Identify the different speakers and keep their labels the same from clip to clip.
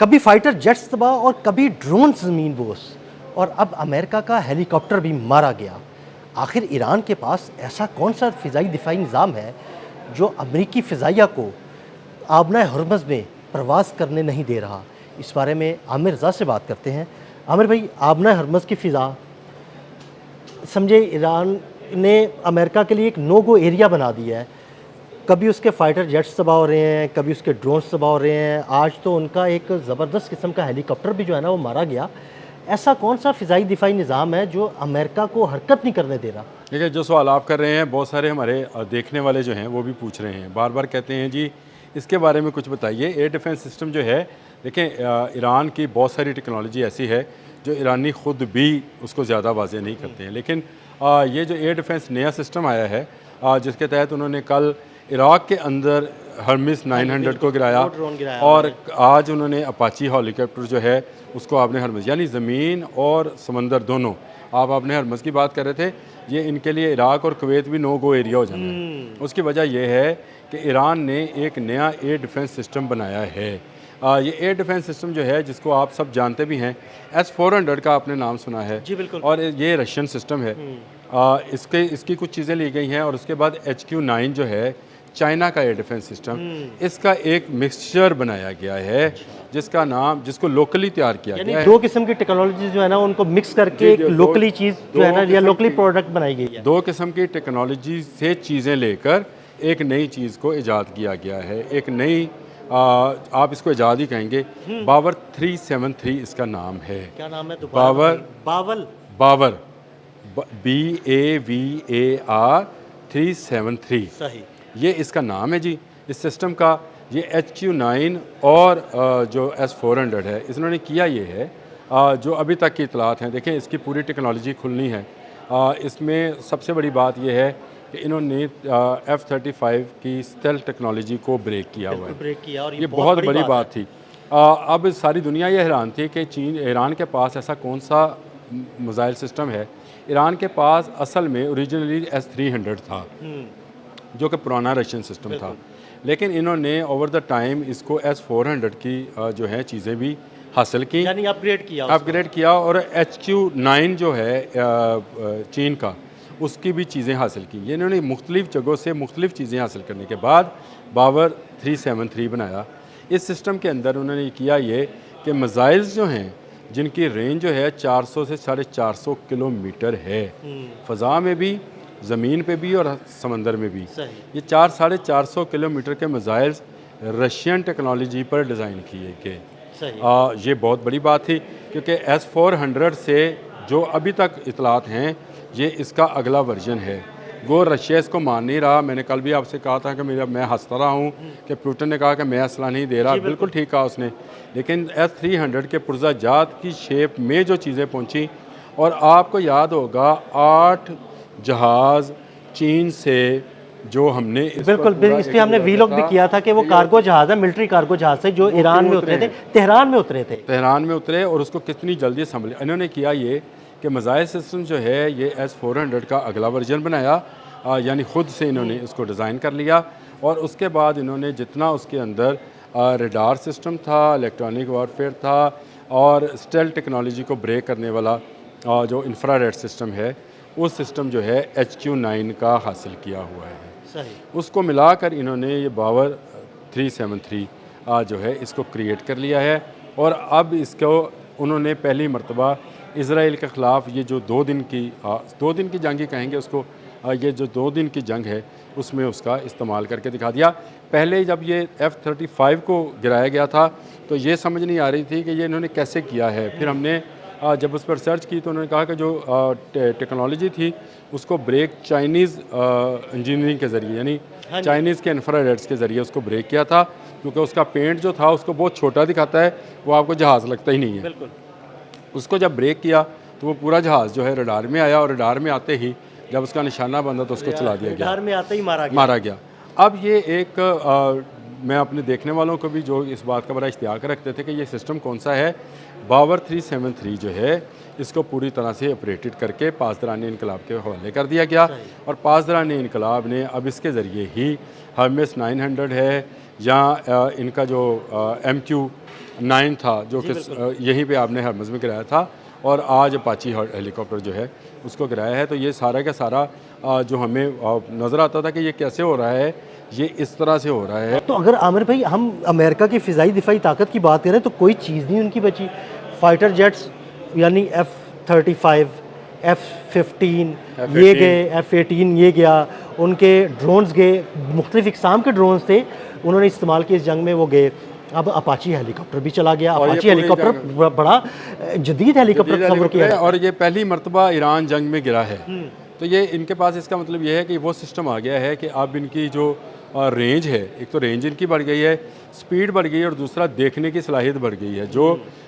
Speaker 1: कभी fighter jets तबाह और कभी ड्रोन ज़मीन बोस, और अब अमेरिका का हेलीकॉप्टर भी मारा गया। आखिर ईरान के पास ऐसा कौन सा फ़िज़ाई दिफाई निज़ाम है जो अमरीकी फ़िज़ाइया को आबना हरमज़ में प्रवास करने नहीं दे रहा? इस बारे में आमिर रज़ा से बात करते हैं। आमिर भाई, आबना हरमज़ की फ़िज़ा समझे ईरान ने अमेरिका के लिए एक नो गो एरिया बना दिया है। कभी उसके फाइटर जेट्स तबाह हो रहे हैं, कभी उसके ड्रोन्स तबाह हो रहे हैं। आज तो उनका एक ज़बरदस्त किस्म का हेलीकॉप्टर भी जो है ना वो मारा गया। ऐसा कौन सा फ़िज़ाई दिफाई निज़ाम है जो अमेरिका को हरकत नहीं करने दे रहा?
Speaker 2: देखिए, जो सवाल आप कर रहे हैं, बहुत सारे हमारे देखने वाले जो हैं वो भी पूछ रहे हैं, बार बार कहते हैं जी इसके बारे में कुछ बताइए। एयर डिफेंस सिस्टम जो है, देखें, ईरान की बहुत सारी टेक्नोलॉजी ऐसी है जो ईरानी ख़ुद भी उसको ज़्यादा वाज़ेह नहीं करते हैं, लेकिन ये जो एयर डिफेंस नया सिस्टम आया है, जिसके तहत उन्होंने कल इराक़ के अंदर हर्मिस 900 को गिराया, और आज उन्होंने अपाची हेलीकॉप्टर जो है उसको आपने हरमज़, यानी ज़मीन और समंदर दोनों, आप आपने हरमज़ की बात कर रहे थे, ये इनके लिए इराक़ और कुवैत भी नो गो एरिया हो जाना है। उसकी वजह यह है कि ईरान ने एक नया एयर डिफेंस सिस्टम बनाया है। ये एयर डिफेंस सिस्टम जो है, जिसको आप सब जानते भी हैं, S-400 का आपने नाम सुना है
Speaker 1: जी बिल्कुल।
Speaker 2: और ये रशियन सिस्टम है। इसकी कुछ चीज़ें ली गई हैं, और उसके बाद HQ-9 जो है चाइना का एयर डिफेंस सिस्टम, इसका एक मिक्सचर बनाया गया है जिसको लोकली तैयार किया गया है।
Speaker 1: दो किस्म की टेक्नोलॉजी जो है ना उनको मिक्स करके एक लोकली चीज़ जो है ना, या लोकली प्रोडक्ट बनाई गई है।
Speaker 2: दो किस्म की टेक्नोलॉजी से चीज़ें लेकर एक नई चीज़ को ईजाद किया गया है, एक नई आप इसको ईजाद ही कहेंगे। बावर 373 इसका नाम है।
Speaker 1: क्या नाम है?
Speaker 2: बावर बावर BAVAR 373
Speaker 1: सही।
Speaker 2: ये इसका नाम है जी इस सिस्टम का। ये HQ-9 और जो S-400 है, इन्होंने किया ये है, जो अभी तक की इतलात हैं, देखें इसकी पूरी टेक्नोलॉजी खुलनी है। इसमें सबसे बड़ी बात यह है कि इन्होंने F-35 की स्टेल्थ टेक्नोलॉजी को ब्रेक किया हुआ है।
Speaker 1: ब्रेक किया, और
Speaker 2: ये बहुत बड़ी बात थी। अब सारी दुनिया ये हैरान थी कि ईरान के पास ऐसा कौन सा मिसाइल सिस्टम है। ईरान के पास असल में ओरिजिनली S-300 था, जो कि पुराना रशियन सिस्टम था, लेकिन इन्होंने ओवर द टाइम इसको S-400 की जो है चीज़ें भी हासिल की,
Speaker 1: यानी अपग्रेड किया,
Speaker 2: और HQ-9 जो है चीन का, उसकी भी चीज़ें हासिल की। ये इन्होंने मुख्तलिफ़ जगहों से मुख्तलिफ़ चीज़ें हासिल करने के बाद बावर 373 बनाया। इस सिस्टम के अंदर उन्होंने किया ये कि मिसाइल्स जो हैं, जिनकी रेंज जो है 400 से 450 किलोमीटर है, फ़ज़ा में भी, ज़मीन पे भी और समंदर में भी, ये 400-450 किलोमीटर के मिसाइल्स रशियन टेक्नोलॉजी पर डिज़ाइन किए गए। ये बहुत बड़ी बात थी, क्योंकि S-400 से जो अभी तक इतलात हैं, ये इसका अगला वर्जन है। वो रशिया इसको मान नहीं रहा। मैंने कल भी आपसे कहा था कि मैं हंसता रहा हूँ कि पुतिन ने कहा कि मैं असला नहीं दे रहा। बिल्कुल ठीक कहा उसने, लेकिन S-300 के पुर्ज़ाजात की शेप में जो चीज़ें पहुँची, और आपको याद होगा 8 जहाज़ चीन से जो हमने इस
Speaker 1: पे हमने वीलॉग भी किया था कि वो कार्गो जहाज़ है, मिलिट्री कार्गो जहाज़ है, जो ईरान में उतरे थे, तेहरान में उतरे,
Speaker 2: और उसको कितनी जल्दी संभले। इन्होंने किया ये कि मिसाइल सिस्टम जो है, ये S-400 का अगला वर्जन बनाया, यानी ख़ुद से इन्होंने इसको डिज़ाइन कर लिया, और उसके बाद इन्होंने जितना उसके अंदर रडार सिस्टम था, इलेक्ट्रॉनिक वारफेयर था, और स्टेल्थ टेक्नोलॉजी को ब्रेक करने वाला जो इंफ्रारेड सिस्टम है, उस सिस्टम जो है HQ-9 का हासिल किया हुआ है।
Speaker 1: सही। उसको
Speaker 2: मिलाकर इन्होंने ये बावर 373 जो है इसको क्रिएट कर लिया है, और अब इसको उन्होंने पहली मरतबा इसराइल के ख़िलाफ़ ये जो 2 दिन की जंग ही कहेंगे उसको, ये जो 2 दिन की जंग है उसमें उसका इस्तेमाल करके दिखा दिया। पहले जब ये F-35 को गिराया गया था, तो ये समझ नहीं आ रही थी कि ये इन्होंने कैसे किया है। फिर हमने जब उस पर सर्च की तो उन्होंने कहा कि जो टेक्नोलॉजी थी उसको ब्रेक चाइनीज़ इंजीनियरिंग के ज़रिए, यानी चाइनीज़ के इंफ्रारेड्स के ज़रिए उसको ब्रेक किया था, क्योंकि उसका पेंट जो था उसको बहुत छोटा दिखाता है, वो आपको जहाज़ लगता ही नहीं है।
Speaker 1: बिल्कुल।
Speaker 2: उसको जब ब्रेक किया तो वो पूरा जहाज़ जो है रडार में आया, और रडार में आते ही जब उसका निशाना बंदा तो उसको चला दिया गया,
Speaker 1: रडार में आते ही मारा गया।
Speaker 2: अब ये एक मैं अपने देखने वालों को भी जो इस बात का बड़ा इश्तियाक रखते थे कि ये सिस्टम कौन सा है, बावर 373 जो है इसको पूरी तरह से ऑपरेटेड करके पासदारानी इनकलाब के हवाले कर दिया गया, और पासदारानी इनकलाब ने अब इसके ज़रिए ही हर्मेस 900 है, या इनका जो MQ 9 था जो कि यहीं पे आपने हरमज़ में गिराया था, और आज अपाची हेलीकॉप्टर जो है उसको गिराया है। तो ये सारा का सारा जो हमें नज़र आता था कि ये कैसे हो रहा है, ये इस तरह से हो रहा है।
Speaker 1: तो अगर आमिर भाई हम अमेरिका की फ़िज़ाई दिफाई ताकत की बात करें तो कोई चीज़ नहीं उनकी बची। फाइटर जेट्स यानी F-35, F-15 ये गए, F-18 ये गया, उनके ड्रोन्स गए, मुख्तलिफ़ इक़साम के ड्रोन्स थे उन्होंने इस्तेमाल किए इस जंग में, वो गए। अब अपाची हेलीकॉप्टर भी चला गया। अपाची हेलीकॉप्टर बड़ा जदीद हेलीकॉप्टर तस्वर किया है।
Speaker 2: और ये पहली मरतबा ईरान जंग में गिरा है। तो ये इनके पास, इसका मतलब ये है कि वो सिस्टम आ गया है कि अब इनकी जो रेंज है, एक तो रेंज इनकी बढ़ गई है, स्पीड बढ़ गई है, और दूसरा देखने की सलाहियत बढ़ गई है। जो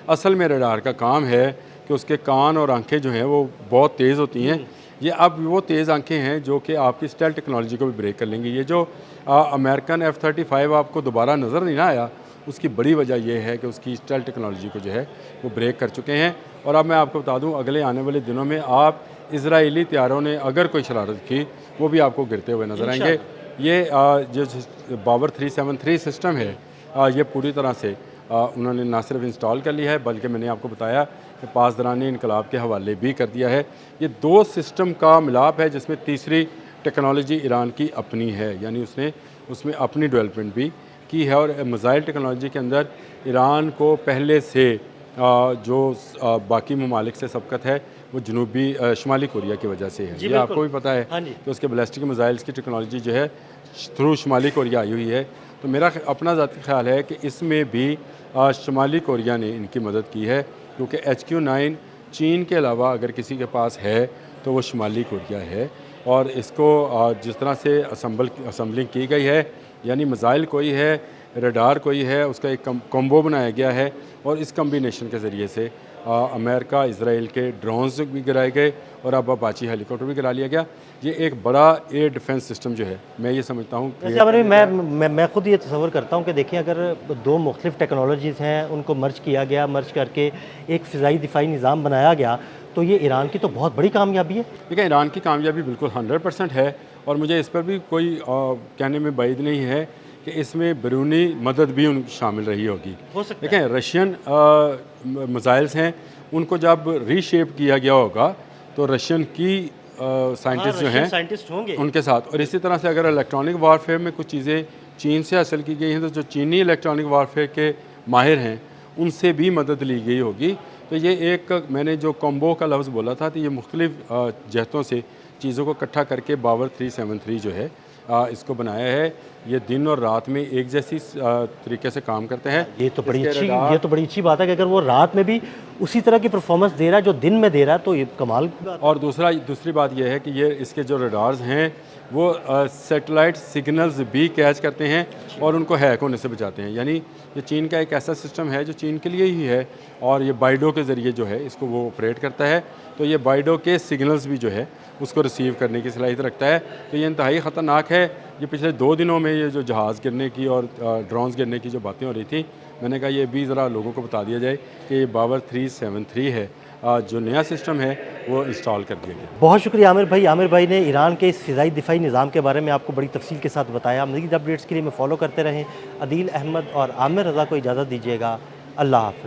Speaker 2: असल में रडार का काम है कि उसके कान और आंखें जो हैं वो बहुत तेज़ होती हैं, ये अब वो तेज़ आंखें हैं जो कि आपकी स्टेल्थ टेक्नोलॉजी को भी ब्रेक कर लेंगी। ये जो अमेरिकन F-35 आपको दोबारा नज़र नहीं ना आया, उसकी बड़ी वजह यह है कि उसकी स्टेल्थ टेक्नोलॉजी को जो है वो ब्रेक कर चुके हैं। और अब मैं आपको बता दूं, अगले आने वाले दिनों में आप इजरायली त्यारों ने अगर कोई शरारत की, वो भी आपको गिरते हुए नज़र आएंगे। ये जो बावर 373 सिस्टम है, ये पूरी तरह से उन्होंने ना सिर्फ इंस्टॉल कर लिया है, बल्कि मैंने आपको बताया कि पासदारानी इनकलाब के हवाले भी कर दिया है। ये दो सिस्टम का मिलाप है जिसमें तीसरी टेक्नोलॉजी ईरान की अपनी है, यानी उसने उसमें अपनी डेवलपमेंट भी की है। और मिसाइल टेक्नोलॉजी के अंदर ईरान को पहले से जो बाकी ममालिक से सबकत है वो शुमाली कोरिया की वजह से है। ये आपको भी पता है कि उसके बैलिस्टिक मिसाइल्स की टेक्नोलॉजी जो है थ्रू शुमाली कोरिया आई हुई है। तो मेरा अपना ज़ाती ख्याल है कि इसमें भी शुमाली कोरिया ने इनकी मदद की है, क्योंकि HQ-9 चीन के अलावा अगर किसी के पास है तो वो शुमाली कोरिया है। और इसको जिस तरह से असम्बलिंग की गई है, यानी मिसाइल कोई है, रडार कोई है, उसका एक कॉम्बो बनाया गया है, और इस कम्बिनेशन के ज़रिए से अमेरिका इजराइल के ड्रोन्स भी गिराए गए, और अब अपाची हेलीकॉप्टर भी गिरा लिया गया। ये एक बड़ा एयर डिफेंस सिस्टम जो है, मैं ये समझता हूँ
Speaker 1: जैसे मैं खुद ये तस्वर करता हूँ कि देखिए, अगर दो मुख्तलिफ टेक्नोलॉजीज़ हैं उनको मर्ज किया गया, मर्ज करके एक फ़िज़ाई दिफाई निज़ाम बनाया गया, तो ये ईरान की तो बहुत बड़ी कामयाबी है।
Speaker 2: देखिए, ईरान की कामयाबी बिल्कुल 100% है, और मुझे इस पर भी कोई कहने में बैद नहीं है कि इसमें बैरूनी मदद भी शामिल रही होगी। देखें, रशियन मिसाइल्स हैं, उनको जब रीशेप किया गया होगा तो रशियन की साइंटिस्ट जो हैं
Speaker 1: साइंटिस्ट होंगे
Speaker 2: उनके साथ। और इसी तरह से अगर इलेक्ट्रॉनिक वारफेयर में कुछ चीज़ें चीन से हासिल की गई हैं, तो जो चीनी इलेक्ट्रॉनिक वारफेयर के माहिर हैं उनसे भी मदद ली गई होगी। तो ये एक, मैंने जो कॉम्बो का लफ्ज़ बोला था, तो ये मुख्तलिफ जहतों से चीज़ों को इकट्ठा करके बावर 373 जो है इसको बनाया है। ये दिन और रात में एक जैसी तरीके से काम करते हैं।
Speaker 1: ये तो बड़ी अच्छी बात है कि अगर वो रात में भी उसी तरह की परफॉर्मेंस दे रहा है जो दिन में दे रहा है, तो ये कमाल की बात।
Speaker 2: और दूसरी बात यह है कि ये इसके जो रडार्स हैं वो सैटेलाइट सिग्नल्स भी कैच करते हैं और उनको हैक होने से बचाते हैं। यानी ये चीन का एक ऐसा सिस्टम है जो चीन के लिए ही है, और ये बाइडो के ज़रिए जो है इसको वो ऑपरेट करता है। तो ये बाइडो के सिग्नल्स भी जो है उसको रिसीव करने की सलाहियत रखता है। तो ये इंतहाई ख़तरनाक है। ये पिछले 2 दिनों में ये जो जहाज़ गिरने की और ड्रोन्स गिरने की जो बातें हो रही थी, मैंने कहा ये भी ज़रा लोगों को बता दिया जाए कि ये बावर 373 है, जो नया सिस्टम है वो इंस्टॉल कर दिया गया।
Speaker 1: बहुत शुक्रिया आमिर भाई ने ईरान के इस फ़िज़ाई दिफाई निज़ाम के बारे में आपको बड़ी तफसील के साथ बताया। मज़ीद अपडेट्स के लिए मैं फॉलो करते रहें। अदील अहमद और आमिर रज़ा को इजाज़त दीजिएगा। अल्लाह हाफ़िज़।